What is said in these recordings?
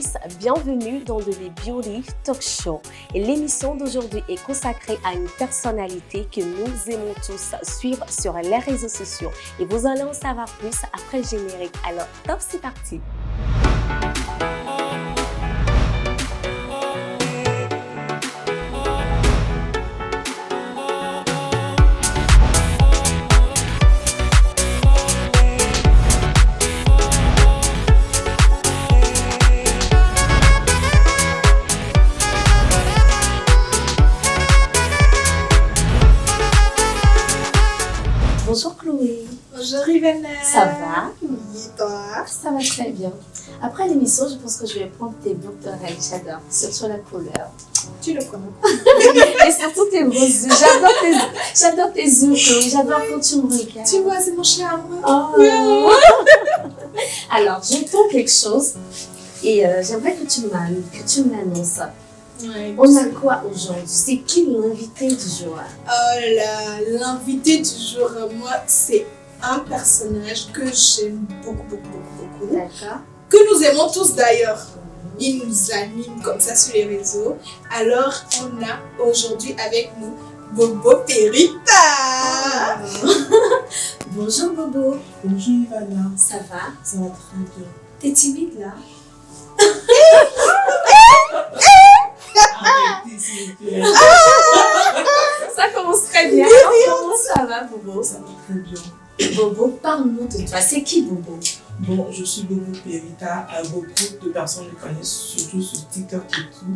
Fabrice, bienvenue dans The Beauty Talk Show. Et l'émission d'aujourd'hui est consacrée à une personnalité que nous aimons tous suivre sur les réseaux sociaux. Et vous allez en savoir plus après le générique. Alors, top, c'est parti! Bonjour Chloé. Bonjour Ivana. Ça va? Oui, toi? Ça va très bien. Après l'émission, je pense que je vais prendre tes boucles d'oreilles. J'adore, surtout la couleur. Tu le prends. Et surtout tes beaux yeux. J'adore tes yeux, Chloé. J'adore quand tu me regardes. Tu vois, c'est mon charme. Oh. Alors, j'entends quelque chose et j'aimerais que tu m'annonces. Ouais. On a quoi aujourd'hui? C'est qui l'invité du jour? Oh là, l'invité du jour, moi, c'est un personnage que j'aime beaucoup. D'accord. Que nous aimons tous d'ailleurs. Il nous anime comme ça sur les réseaux. Alors, on a aujourd'hui avec nous Bobo Perita. Bonjour Bobo. Bonjour Ivana, Ça va? ça va très bien. T'es timide là? Arrêtez s'il vous plaît. Ça commence très bien. Comment ça va Bobo? Ça va très bien. Bobo, parle-nous de toi. C'est qui Bobo? Bon, je suis Bobo Perita. Beaucoup de personnes me connaissent, surtout sur TikTok et tout.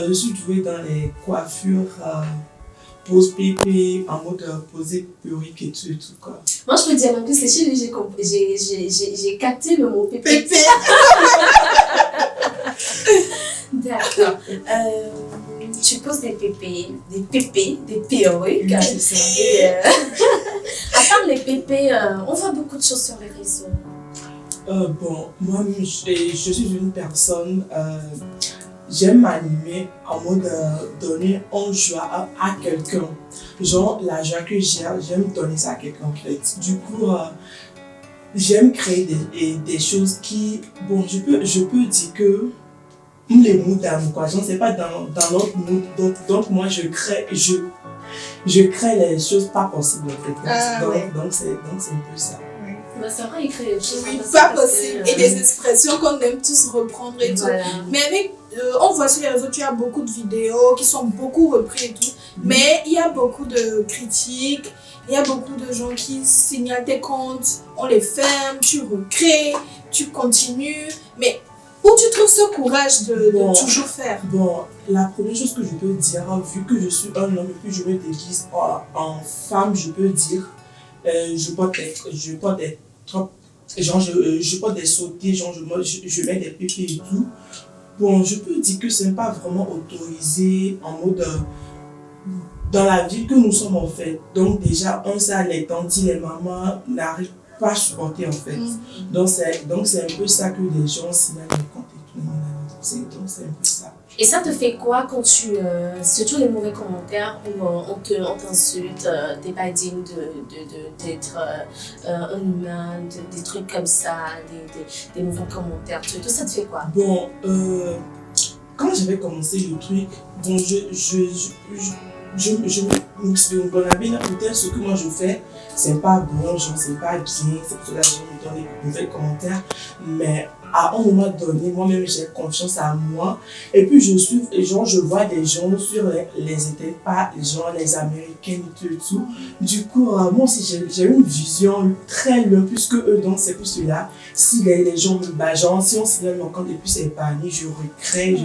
Je suis douée dans les coiffures, pose pépé, en mode poser perruque et tout quoi. Moi, je peux dire même que c'est chez lui j'ai capté le mot pépé. Pépé. D'accord. Tu poses des perruques. C'est ça. Et à part les pépés, on voit beaucoup de choses sur les réseaux. Bon, moi, je suis une personne, j'aime m'animer en mode donner en joie à quelqu'un. Genre, la joie que j'ai, j'aime donner ça à quelqu'un en fait. Du coup, j'aime créer des choses qui, bon, je peux dire que les moods d'amour, quoi. Je ne sais pas dans notre mood. Donc moi, je crée les choses pas possibles en fait. Donc c'est un peu ça. Bah, c'est vrai, il crée des choses. Oui, pas possible. Et des expressions qu'on aime tous reprendre et Voilà. tout. Mais avec, on voit sur les réseaux, tu as beaucoup de vidéos qui sont beaucoup reprises et tout. Mais il y a beaucoup de critiques, il y a beaucoup de gens qui signalent tes comptes, on les ferme, tu recrées, tu continues. Mais où tu trouves ce courage de toujours faire? Bon, la première chose que je peux dire, vu que je suis un homme et que je me déguise en femme, je peux dire, je porte des trop, genre je porte des sautés, genre je mets des pépés et tout. Bon, je peux dire que ce n'est pas vraiment autorisé en mode dans la vie que nous sommes en fait. Donc déjà, ça, les tantes, les mamans n'arrivent pas à supporter en fait. Donc c'est un peu ça que les gens signalent les comptes et tout. Donc c'est un peu ça. Et ça te fait quoi quand surtout les mauvais commentaires où on t'insulte, t'es pas digne d'être un humain, des trucs comme ça, des mauvais commentaires, tout ça te fait quoi? Bon, quand j'avais commencé le truc, bon, je me connais peut-être ce que moi je fais, c'est pas bon, genre c'est pas bien, c'est pour cela que je me donne des mauvais commentaires, mais à un moment donné, moi-même j'ai confiance en moi, et puis je vois des gens sur les internet, pas genre les américains et tout. Du coup, moi aussi j'ai une vision très longue, puisque eux donc c'est pour cela, si les gens me battent, genre si on signale mon compte et puis c'est banni, je recrée,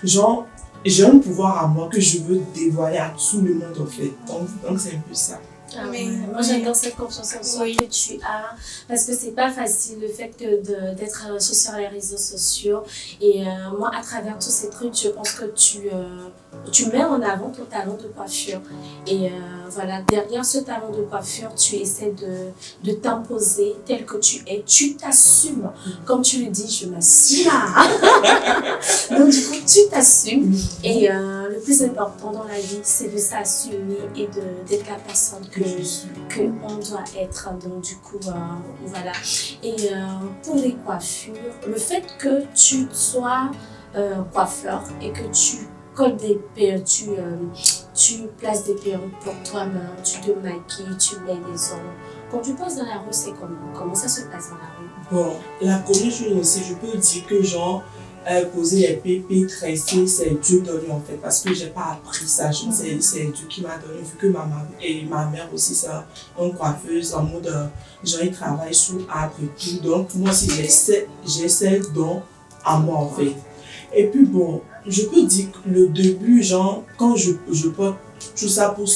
genre j'ai un pouvoir à moi que je veux dévoiler à tout le monde en fait. Donc c'est un peu ça. Ah Mais ouais. Moi j'adore cette confiance en soi que tu as, parce que c'est pas facile le fait d'être sur les réseaux sociaux. Et moi, à travers tous ces trucs, je pense que tu mets en avant ton talent de coiffure. Et voilà, derrière ce talent de coiffure, tu essaies de t'imposer tel que tu es. Tu t'assumes. Comme tu le dis, je m'assume. Donc du coup, tu t'assumes. Et le plus important dans la vie, c'est de s'assumer et d'être la personne que je suis. qu'on doit être. Donc du coup, voilà. Et pour les coiffures, le fait que tu sois coiffeur et que tu colles des perruques, tu places des perruques pour toi-même, tu te maquilles, tu mets des ongles. Quand tu passes dans la rue, c'est comment? Comment ça se passe dans la rue? Bon, la première chose aussi, je peux dire que genre, poser les pépés, tresser, c'est Dieu donné en fait, parce que j'ai pas appris ça, c'est Dieu qui m'a donné, vu que ma mère aussi, c'est une coiffeuse en mode, genre, il travaille sous arbre et tout, donc moi aussi, j'ai ces dons à moi en fait. Et puis bon, je peux dire que le début, genre, quand je porte tout ça pour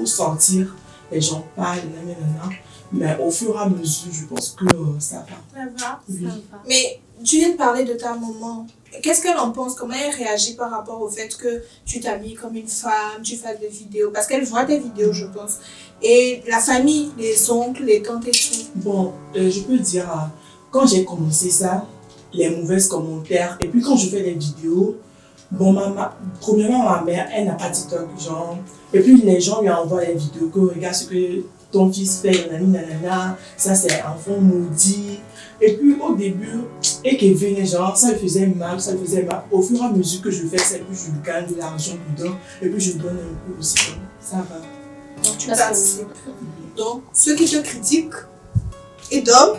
sortir, les gens parlent, nanana. Mais au fur et à mesure, je pense que ça va. Ça va. Oui. Ça va. Mais tu viens de parler de ta maman. Qu'est-ce qu'elle en pense? Comment elle réagit par rapport au fait que tu t'habilles comme une femme, tu fasses des vidéos? Parce qu'elle voit des vidéos, je pense. Et la famille, les oncles, les tantes et tout. Bon, je peux dire, quand j'ai commencé ça, les mauvais commentaires, et puis quand je fais des vidéos, bon, premièrement, ma mère, elle n'a pas TikTok, genre, et puis les gens lui envoient des vidéos que regarde ce que ton fils fait, nanana, ça c'est un enfant maudit. Et puis au début, et qu'il venait, genre, ça lui faisait mal, ça lui faisait mal. Au fur et à mesure que je fais ça, et puis je gagne de l'argent dedans, et puis je donne un peu aussi, donc ça va. Donc tu participes. Donc ceux qui te critiquent et d'hommes,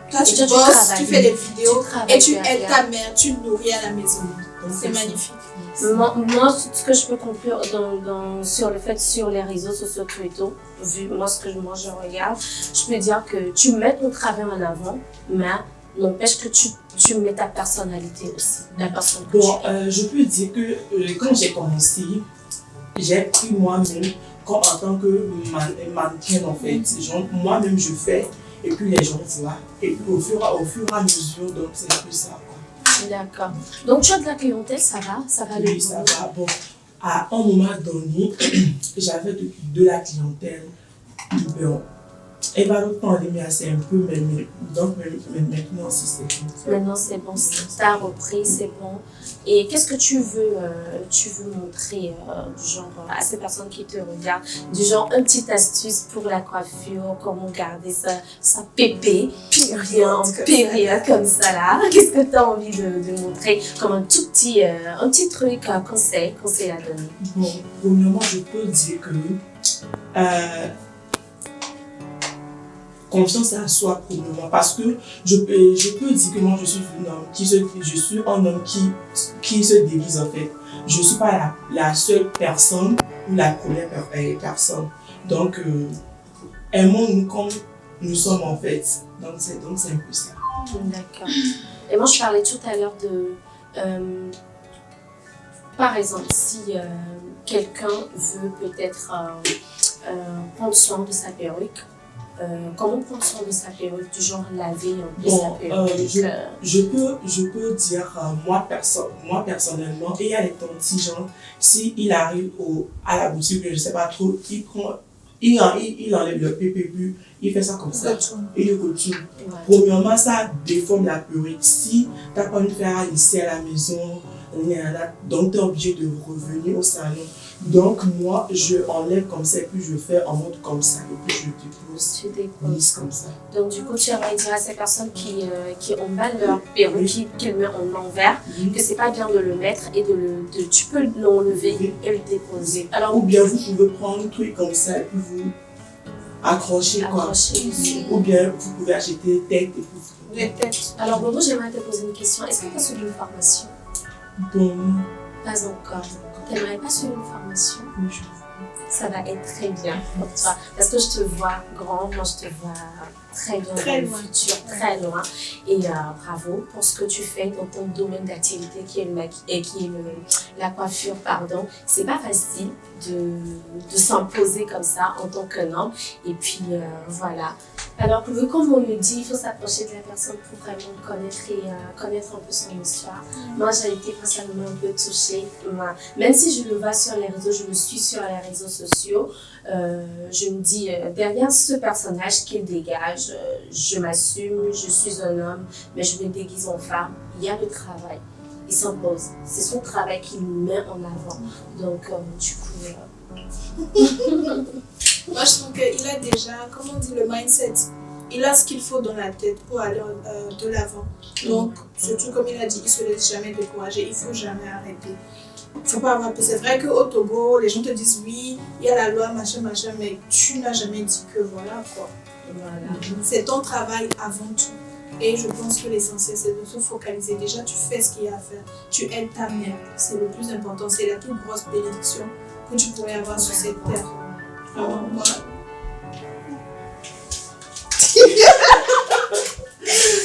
toi tu bosses, tu fais des vidéos et tu aides ta mère, tu nourris à la maison. C'est magnifique. Moi, ce que je peux conclure sur le fait, sur les réseaux sociaux, Twitter, vu moi ce que moi je regarde, je peux dire que tu mets ton travail en avant, mais n'empêche que tu mets ta personnalité aussi, la personne que Bon, tu es. je peux dire que quand j'ai commencé, j'ai pris moi-même comme en tant que mannequin en fait. Genre, moi-même je fais et puis les gens voient. Et puis au fur et à mesure, donc c'est un peu ça. Quoi. D'accord. Donc tu as de la clientèle, ça va Oui, ça va. Bon, à un moment donné, j'avais de la clientèle. Bon, et par le temps, elle c'est un peu, donc maintenant aussi c'est bon. Maintenant c'est bon, ça a repris, c'est bon. Et qu'est-ce que tu veux montrer du genre à ces personnes qui te regardent, du genre une petite astuce pour la coiffure, comment garder sa pépé, période comme ça là. Qu'est-ce que tu as envie de montrer comme un petit truc, un conseil à donner? Bon, premièrement, je peux dire que confiance à soi pour le moment parce que je peux dire que moi je suis un homme qui se déguise en fait. Je ne suis pas la seule personne ou la première personne. Donc aimons-nous comme nous sommes en fait. Donc c'est un peu ça. D'accord. Et moi je parlais tout à l'heure de par exemple si quelqu'un veut peut-être prendre soin de sa perruque. Comment prendre soin de sa perruque, du genre laver un peu sa perruque? Je peux dire, moi personnellement, il y a des tantis gens, s'il arrive à la boutique, je ne sais pas trop, il enlève le PPU, il fait ça comme ça, il le retourne. Ouais. Premièrement, ça déforme la perruque. Si tu n'as pas envie de faire ici à la maison, donc tu es obligé de revenir au salon. Donc moi, je enlève comme ça et puis je fais en mode comme ça et puis je dépose. Tu déposes comme ça. Donc du coup, tu aimerais dire à ces personnes qui ont mal leur perruque, qu'elles mettent en envers, que c'est pas bien de le mettre et tu peux l'enlever et le déposer. Alors, ou bien vous pouvez prendre un truc comme ça et puis vous accrocher quoi. Ou bien vous pouvez acheter des têtes et puis des têtes. Alors Bobo, j'aimerais te poser une question. Est-ce que tu as suivi une formation? Bon. Pas encore. Tu n'aimerais pas suivre une formation? Oui, ça va être très bien pour toi. Parce que je te vois grand, moi je te vois très bien dans le futur, très loin. Et bravo pour ce que tu fais dans ton domaine d'activité qui est la coiffure, pardon. C'est pas facile de s'imposer comme ça en tant qu'un homme. Et puis voilà. Alors que comme on le dit, il faut s'approcher de la personne pour vraiment connaître et connaître un peu son histoire. Moi, j'ai été personnellement un peu touchée. Même si je le vois sur les réseaux, je le suis sur les réseaux sociaux, je me dis, derrière ce personnage qu'il dégage, je m'assume, je suis un homme, mais je me déguise en femme. Il y a le travail. Il s'impose. C'est son travail qu'il met en avant. Donc, du coup... Moi, je trouve qu'il a déjà, comment on dit, le mindset. Il a ce qu'il faut dans la tête pour aller de l'avant. Donc, surtout comme il a dit, il ne se laisse jamais décourager, il ne faut jamais arrêter. Faut pas avoir peur. C'est vrai qu'au Togo, les gens te disent oui, il y a la loi, machin, mais tu n'as jamais dit que voilà quoi. Voilà. C'est ton travail avant tout. Et je pense que l'essentiel, c'est de se focaliser. Déjà, tu fais ce qu'il y a à faire. Tu aides ta mère. C'est le plus important. C'est la plus grosse bénédiction que tu pourrais avoir sur cette terre. Vraiment, voilà.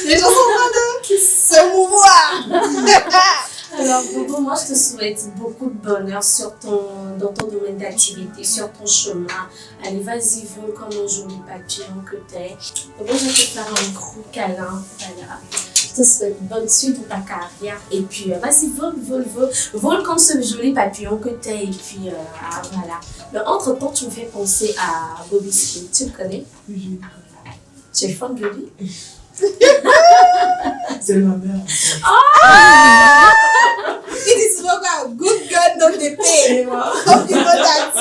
Les gens sont en train de se mouvoir. Alors, Bobo, moi, je te souhaite beaucoup de bonheur dans ton domaine d'activité, sur ton chemin. Allez, vas-y, vole comme un joli papillon que t'es. Bobo, je vais te faire un gros câlin. Voilà. Je te souhaite bonne suite pour ta carrière. Et puis, vas-y, vole comme ce joli papillon que t'es. Et puis, voilà. Mais entre-temps, tu me fais penser à Bobby Skin. Tu le connais? Oui, Tu es fan de lui? c'est ma mère. It is souvent quoi, good God don't they pay. Hope you know that.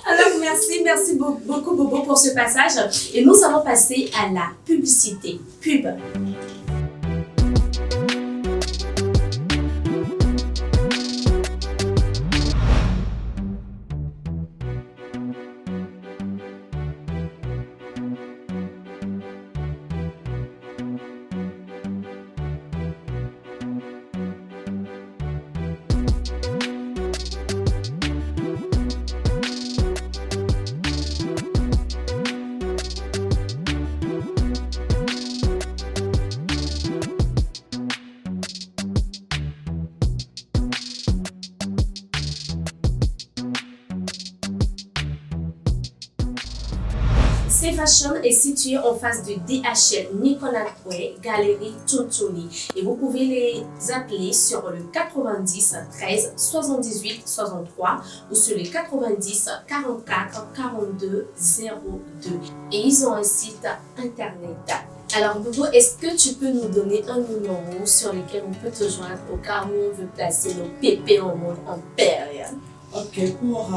Alors, merci beaucoup Bobo pour ce passage. Et nous allons passer à la publicité. Pub. C-Fashion est situé en face de DHL Nikonakwe, Galerie Tontoli. Et vous pouvez les appeler sur le 90 13 78 63 ou sur le 90 44 42 02. Et ils ont un site internet. Alors Bobo, est-ce que tu peux nous donner un numéro sur lequel on peut te joindre au cas où on veut placer nos pépés en mode en période? Ok, pour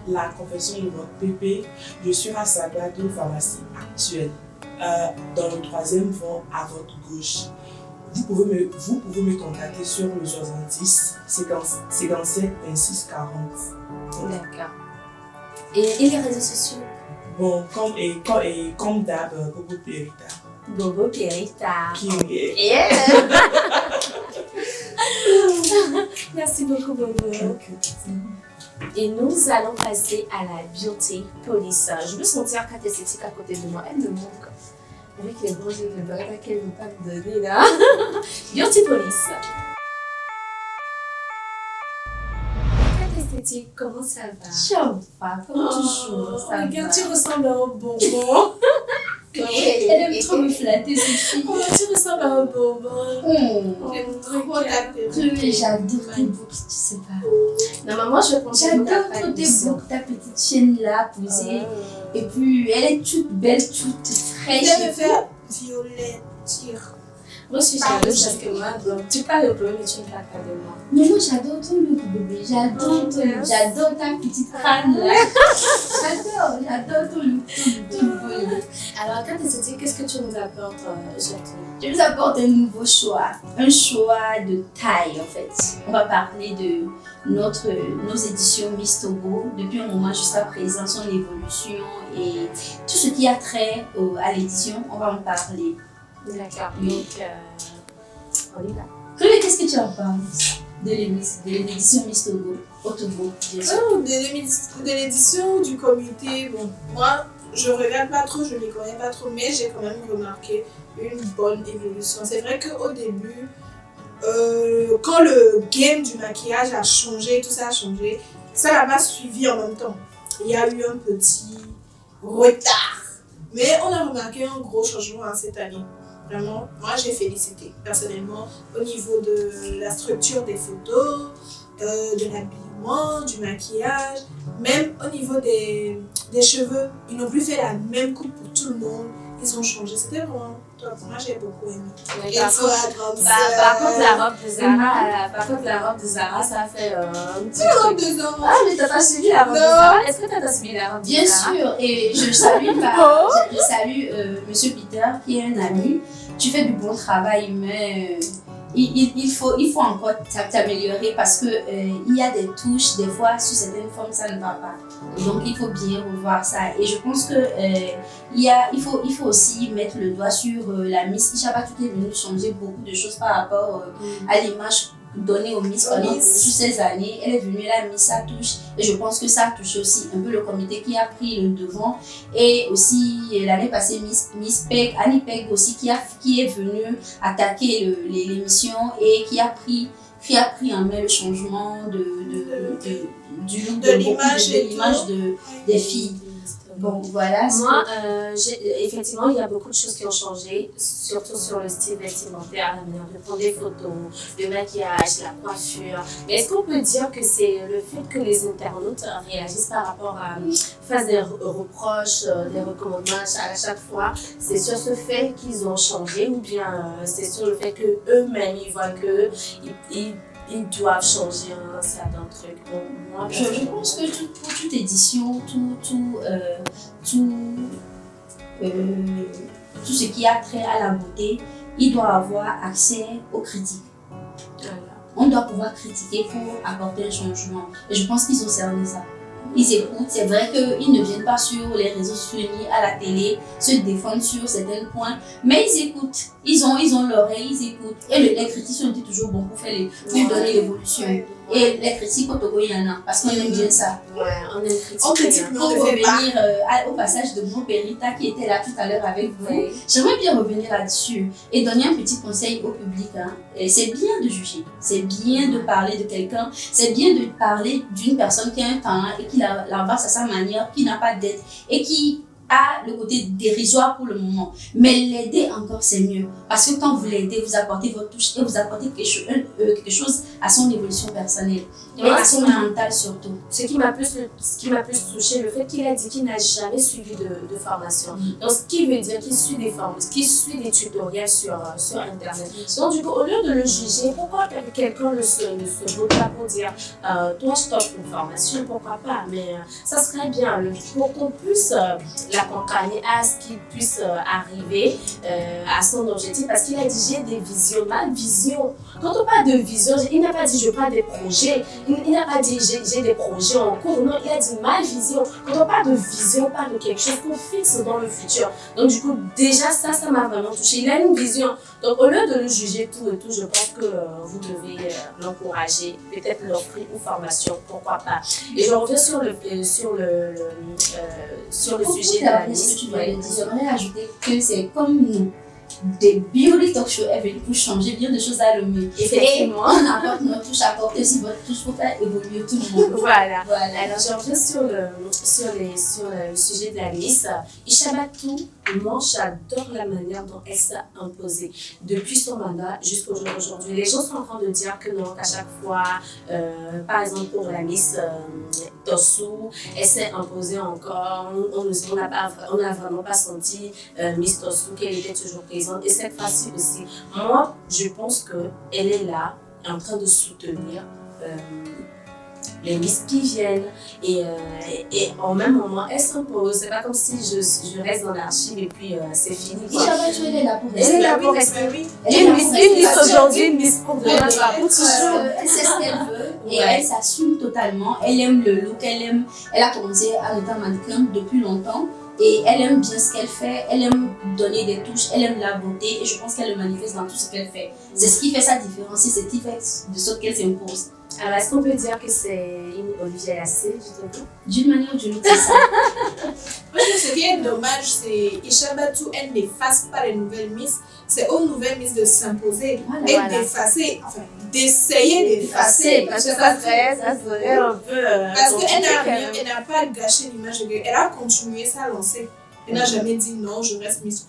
la confection de votre pépé, je suis à Sagadou Pharmacie actuelle, dans le 3e rang à votre gauche. Vous pouvez me contacter sur le 70 57 26 40. D'accord. Et les réseaux sociaux? Bon, comme d'hab, Bobo Périta. Bobo Périta. King. Yeah. Merci beaucoup Bobo. Et nous allons passer à la beauty police. Je veux sentir Kat esthétique à côté de moi. Elle me manque. Avec les gros yeux de beurre qu'elle ne veut pas me donner là. Beauty police. Kat esthétique, comment ça va? Ça va, comme toujours. Ça Regarde, va. tu ressembles à un bonbon. Elle aime trop me flatter, cette fille. Oh, tu ressembles à un bonbon. J'aime trop ta perruque. J'adore tes boucles, tu sais pas. Non, maman, je pense que J'adore trop tes boucles, ta petite chaîne là posée. Et puis, elle est toute belle, toute fraîche. Je vais et me faire violette, tire. Moi, je suis jalouse parce que moi, tu parles de problème, mais tu ne parles pas de moi. Mais moi, j'adore ton look, bébé. J'adore ton look. J'adore ta petite crâne là. J'adore ton look, ton beau look. Alors, quand tu te dis, qu'est-ce que tu nous apportes aujourd'hui? Je vous apporte un nouveau choix. Un choix de taille en fait. On va parler de nos éditions Miss Togo. Depuis un moment jusqu'à présent, son évolution et tout ce qui a trait à l'édition, on va en parler. D'accord. Oui. Donc, on y va. Chloé, qu'est-ce que tu en penses de l'édition Miss Togo au Togo, bien sûr. De l'édition du comité, bon, moi, je regarde pas trop, je m'y connais pas trop, mais j'ai quand même remarqué une bonne évolution. C'est vrai qu'au début, quand le game du maquillage a changé, tout ça a changé, ça n'a pas suivi en même temps. Il y a eu un petit retard. Mais on a remarqué un gros changement cette année. Vraiment, moi j'ai félicité personnellement au niveau de la structure des photos, de l'habillement, du maquillage, même au niveau des cheveux. Ils n'ont plus fait la même coupe pour tout le monde. ils ont changé. C'était vraiment top. Moi, j'ai beaucoup aimé. Ouais, Et par toi, contre, grande par contre, sœur. par contre, la robe de Zara, ça fait un petit La robe truc. de Zara. Ah, mais t'as pas suivi la robe de Non. Zara? Est-ce que t'as suivi la robe de Bien Zara? sûr, et je salue, je salue Monsieur Peter, qui est un ami. Tu fais du bon travail, mais il faut encore t'améliorer parce que il y a des touches, des fois, sur certaines formes, ça ne va pas. Donc, il faut bien revoir ça. Et je pense que il faut aussi mettre le doigt sur la Miss Ishaba qui est venue changer beaucoup de choses par rapport à l'image donnée aux Miss pendant toutes ces années. Elle est venue, elle a mis sa touche. Et je pense que ça a touché aussi un peu le comité qui a pris le devant. Et aussi, l'année passée, Miss Peg, Annie Peg aussi, qui est venue attaquer l'émission et qui a pris en main le changement du look de l'image des filles. Bon, voilà. Moi, effectivement, il y a beaucoup de choses qui ont changé, surtout sur le style vestimentaire, la manière de prendre des photos, le maquillage, la coiffure. Mais est-ce qu'on peut dire que c'est le fait que les internautes réagissent par rapport à fassent des reproches, des recommandements à chaque fois, c'est sur ce fait qu'ils ont changé ou bien c'est sur le fait qu'eux-mêmes ils voient qu'ils doivent changer un certain truc. Donc, moi, je pense que pour toute édition, tout ce qui a trait à la beauté, il doit avoir accès aux critiques. Voilà. On doit pouvoir critiquer pour apporter un changement. Et je pense qu'ils ont cerné ça. Ils écoutent. C'est vrai qu'ils ne viennent pas sur les réseaux sociaux ni à la télé se défendre sur certains points, mais ils écoutent. Ils ont l'oreille, ils écoutent. Et les critiques ont été toujours bons pour donner l'évolution. Et les critiques au Togo, il y en a, parce qu'on aime bien ça. Ouais, on aime critiquer. On critique, mais Pour on ne fait pas. revenir au passage de mon Périta qui était là tout à l'heure avec vous, Oui. j'aimerais bien revenir là-dessus et donner un petit conseil au public. Et c'est bien de juger, c'est bien de parler de quelqu'un, c'est bien de parler d'une personne qui a un talent et qui l'avance à sa manière, qui n'a pas d'aide et qui a le côté dérisoire pour le moment. Mais l'aider encore, c'est mieux. Parce que quand vous l'aidez, vous apportez votre touche et vous apportez quelque chose à son évolution personnelle et à son mental surtout. Ce qui m'a plus touché, le fait qu'il a dit qu'il n'a jamais suivi de formation. Donc, ce qui veut dire qu'il suit qu'il suit des tutoriels sur Internet. Donc, du coup, au lieu de le juger, pourquoi quelqu'un se vote pas pour dire toi, je t'offre une formation, pourquoi pas? Mais ça serait bien pour qu'on puisse l'accompagner à ce qu'il puisse arriver à son objectif. Parce qu'il a dit j'ai des visions, ma vision. Quand on parle de vision, il n'a pas dit je parle des projets. Il n'a pas dit j'ai des projets en cours, non, il a dit ma vision. Quand on parle de vision, on parle de quelque chose qu'on fixe dans le futur. Donc du coup, déjà ça m'a vraiment touché. Il a une vision. Donc au lieu de le juger tout et tout, je pense que vous devez l'encourager, peut-être l'offrir une formation, pourquoi pas. Et je reviens sur le sujet de la liste. J'aimerais ajouter que c'est comme nous. Des Beauty Talk Show est venu pour changer bien de choses à le mieux. Effectivement. Et on apporte notre touche, apporter aussi votre touche pour faire évoluer tout le monde. Voilà. Alors, je reviens sur le sujet de la Miss. Ishaba Tout, moi, j'adore la manière dont elle s'est imposée. Depuis son mandat jusqu'au jour d'aujourd'hui, les gens sont en train de dire que non, qu'à chaque fois, par exemple pour la Miss Tossou, elle s'est imposée encore. On n'a vraiment pas senti Miss Tossou qu'elle était toujours présente. Et cette fois-ci aussi, moi, je pense qu'elle est là, en train de soutenir les Miss qui viennent et en même moment elle s'impose. C'est pas comme si je reste dans l'archive et puis c'est fini. Elle est là pour Elle est là pour rester. Une Miss aujourd'hui, une Miss pour demain, pour toujours. Elle sait ce qu'elle veut et elle s'assume totalement. Elle aime le look, elle a commencé à être mannequin depuis longtemps. Et elle aime bien ce qu'elle fait, elle aime donner des touches, elle aime la beauté et je pense qu'elle le manifeste dans tout ce qu'elle fait. C'est ce qui fait sa différence, c'est ce qui fait de sorte qu'elle s'impose. Alors, est-ce qu'on peut dire que c'est une Olivia Lassé, justement? D'une manière ou d'une autre, c'est ça. Moi, ce qui est dommage, c'est Ishaba Tout, elle n'efface pas les nouvelles Miss. C'est aux nouvelles Miss de s'imposer et d'effacer, enfin, d'essayer d'effacer. Parce que ça serait un peu. Parce qu'elle n'a pas gâché l'image de elle a continué sa lancée. Elle n'a jamais dit non, je reste Miss.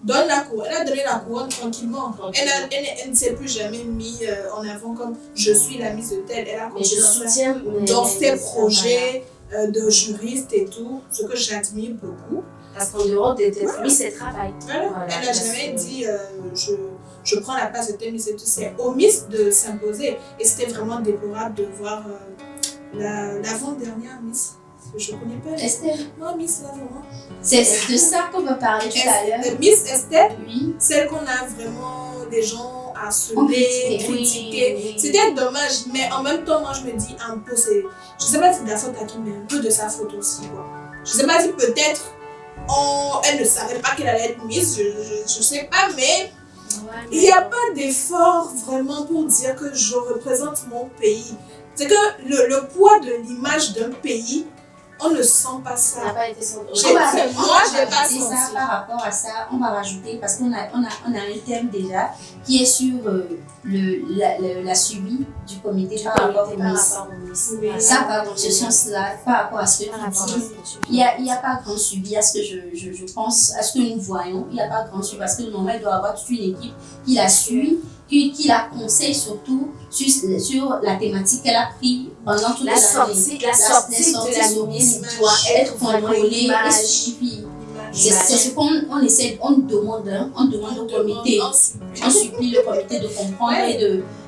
Donne la couronne. Elle a donné la couronne tranquillement. Elle ne s'est plus jamais mis en avant comme je suis la Miss de telle. Elle a continué dans ses projets de juriste et tout, ce que j'admire beaucoup. Parce qu'en dehors d'être Miss, c'est travail. Voilà. Voilà, Elle n'a jamais dit je prends la place de tes Miss et tout. C'est aux Miss de s'imposer. Et c'était vraiment déplorable de voir l'avant-dernière Miss. Je ne connais pas. Esther. Non, Miss l'avant. C'est de ça qu'on va parler tout à l'heure. Miss Esther, Oui. celle qu'on a vraiment des gens à se critiqué. critiquer. Oui. C'était dommage, mais en même temps, moi je me dis un peu, je sais pas si c'est de la faute à qui, mais un peu de sa faute aussi. Quoi. Je sais pas si peut-être elle ne savait pas qu'elle allait être Miss, je sais pas, mais il n'y a pas d'effort vraiment pour dire que je représente mon pays. C'est que le poids de l'image d'un pays, on ne sent pas Ça n'a ça. pas été son Moi, On j'ai va pas rajouter ça senti. par rapport à ça, on va rajouter parce qu'on a un thème déjà qui est sur la suivi du comité par rapport aux Miss. Oui. Ça va dans ce sens-là par rapport à ce que tu dis. Il n'y a pas grand suivi à ce que je pense, à ce que nous voyons. Il n'y a pas grand suivi parce que normalement, il doit y avoir toute une équipe qui la suit, qui la conseille surtout sur la thématique qu'elle a prise pendant toute La sortie de la Miss doit être vraiment contrôlée et l'image. suivie. C'est L'image. ce qu'on essaie, on demande au comité. On supplie le comité de comprendre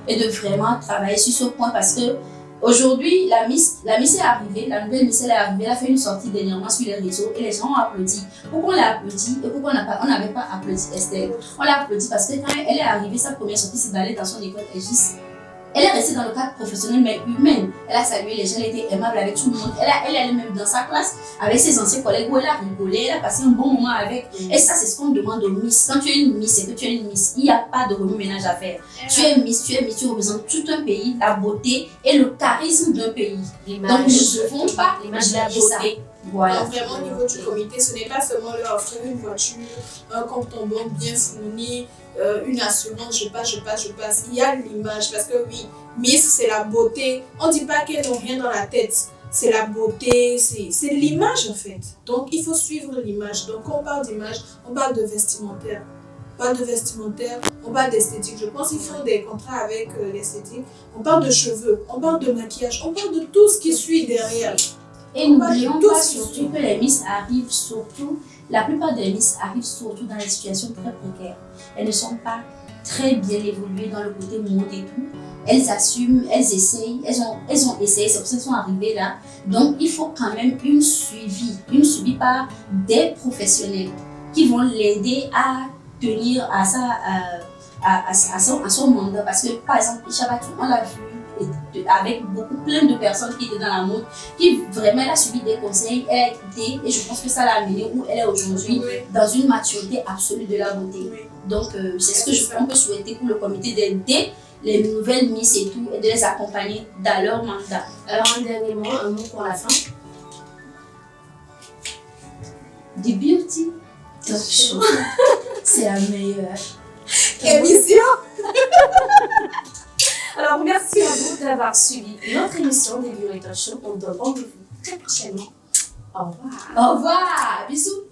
et de vraiment travailler sur ce point parce que aujourd'hui, la Miss est arrivée, la nouvelle Miss elle est arrivée, elle a fait une sortie dernièrement sur les réseaux et les gens ont applaudi. Pourquoi on l'a applaudi et pourquoi on n'avait pas applaudi Esther? On l'a applaudi parce que quand elle est arrivée, sa première sortie, c'est d'aller dans son école Aegis. Elle est restée dans le cadre professionnel mais humaine. Elle a salué les gens, elle était aimable avec tout le monde. Elle est même dans sa classe avec ses anciens collègues où elle a rigolé, elle a passé un bon moment avec. Et ça, c'est ce qu'on demande aux Miss. Quand tu es une Miss, c'est que tu es une Miss. Il n'y a pas de remue-ménage à faire. Tu es Miss, tu représentes tout un pays, la beauté et le charisme d'un pays. Donc nous ne devons pas l'image de la oublier ça. beauté. Voilà. Donc vraiment au niveau du comité, ce n'est pas seulement leur offrir une voiture, un compte en banque bien fourni, une assurance, je passe. Il y a l'image parce que oui, Miss c'est la beauté. On ne dit pas qu'elles n'ont rien dans la tête. C'est la beauté, c'est l'image en fait. Donc il faut suivre l'image. Donc quand on parle d'image, on parle de vestimentaire. On parle de vestimentaire, on parle d'esthétique. Je pense qu'ils font des contrats avec l'esthétique. On parle de cheveux, on parle de maquillage, on parle de tout ce qui suit derrière. Et n'oublions pas surtout que les Miss arrivent surtout, la plupart des Miss arrivent surtout dans des situations très précaires. Elles ne sont pas très bien évoluées dans le côté mode et tout. Elles assument, elles essayent, elles ont essayé, c'est pour ça qu'elles sont arrivées là. Donc il faut quand même une suivi par des professionnels qui vont l'aider à tenir à son mandat. Parce que par exemple, Chabatou, on l'a vu avec plein de personnes qui étaient dans la mode, qui vraiment elle a suivi des conseils, elle a écouté et je pense que ça l'a amenée où elle est aujourd'hui dans une maturité absolue de la beauté. Oui. Donc c'est ce qu'on peut souhaiter pour le comité d'aider les nouvelles Miss et tout et de les accompagner dans leur mandat. Alors un dernier mot, un mot pour la fin. The Beauty Talk Show, c'est la meilleure Émission. Alors merci à vous d'avoir suivi notre émission des Beauty Talk Show. On donne rendez-vous très prochainement. Au revoir. Au revoir, bisous.